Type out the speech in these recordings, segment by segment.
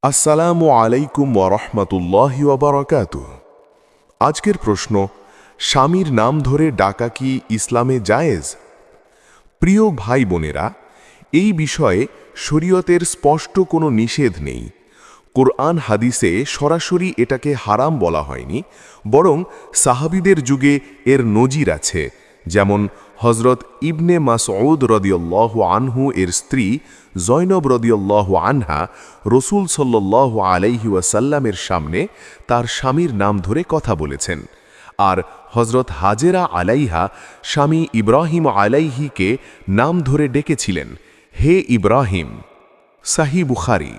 আসসালামু আলাইকুম ওয়ারহমাতুল্লাহি ওয়াবারাকাতুহু। আজকের প্রশ্ন, স্বামীর নাম ধরে ডাকা কি ইসলামে জায়েজ? প্রিয় ভাই বোনেরা, এই বিষয়ে শরীয়তের স্পষ্ট কোনো নিষেধ নেই। কোরআন হাদিসে সরাসরি এটাকে হারাম বলা হয়নি, বরং সাহাবীদের যুগে এর নজির আছে। যেমন হযরত ইবনে মাসউদ রাদিয়াল্লাহু আনহু এর স্ত্রী জয়নব রাদিয়াল্লাহু আনহা রাসূল সাল্লাল্লাহু আলাইহি ওয়াসাল্লামের সামনে তার স্বামীর নাম ধরে কথা বলেছেন। আর হযরত হাজেরা আলাইহা স্বামী ইব্রাহিম আলাইহিকে নাম ধরে ডেকেছিলেন, হে ইব্রাহিম। সাহি বুখারী।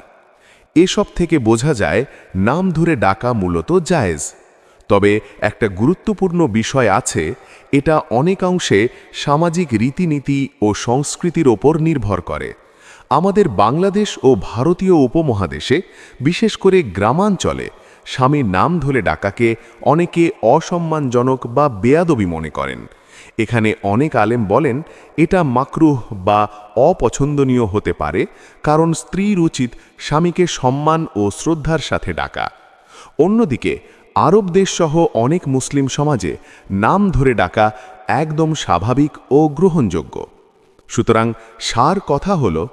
এসব থেকে বোঝা যায় নাম ধরে ডাকা মূলত জায়েজ। তবে একটা গুরুত্বপূর্ণ বিষয় আছে, এটা অনেকাংশে সামাজিক রীতিনীতি ও সংস্কৃতির ওপর নির্ভর করে। আমাদের বাংলাদেশ ও ভারতীয় উপমহাদেশে, বিশেষ করে গ্রামাঞ্চলে, স্বামীর নাম ধরে ডাকাকে অনেকে অসম্মানজনক বা বেয়াদবি মনে করেন। এখানে অনেক আলেম বলেন এটা মাকরুহ বা অপছন্দনীয় হতে পারে, কারণ স্ত্রীর উচিত স্বামীকে সম্মান ও শ্রদ্ধার সাথে ডাকা। অন্যদিকে আরব দেশসহ অনেক মুসলিম সমাজে নাম ধরে ডাকা একদম স্বাভাবিক ও গ্রহণযোগ্য। সুতরাং সার কথা হল,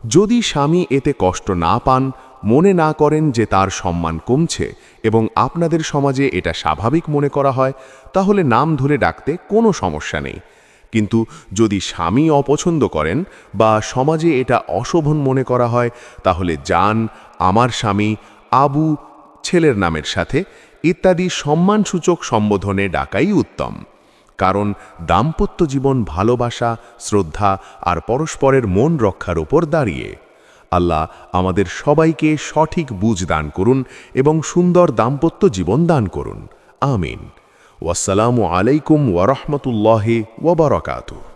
যদি স্বামী এতে কষ্ট না পান, মনে না করেন যে তার সম্মান কমছে এবং আপনাদের সমাজে এটা স্বাভাবিক মনে করা হয়, তাহলে নাম ধরে ডাকতে কোনো সমস্যা নেই। কিন্তু যদি স্বামী অপছন্দ করেন বা সমাজে এটা অশোভন মনে করা হয়, তাহলে জান, আমার স্বামী, আবু, ছেলের নামের সাথে ইত্যাদি সম্মানসূচক সম্বোধনে ডাকাই উত্তম। কারণ দাম্পত্য জীবন ভালোবাসা, শ্রদ্ধা আর পরস্পরের মন রক্ষার উপর দাঁড়িয়ে। আল্লাহ আমাদের সবাইকে সঠিক বুঝ দান করুন এবং সুন্দর দাম্পত্য জীবন দান করুন। আমিন। ওয়াসসালামু আলাইকুম ওয়ারহমতুল্লাহি ওয়াবারাকাতুহু।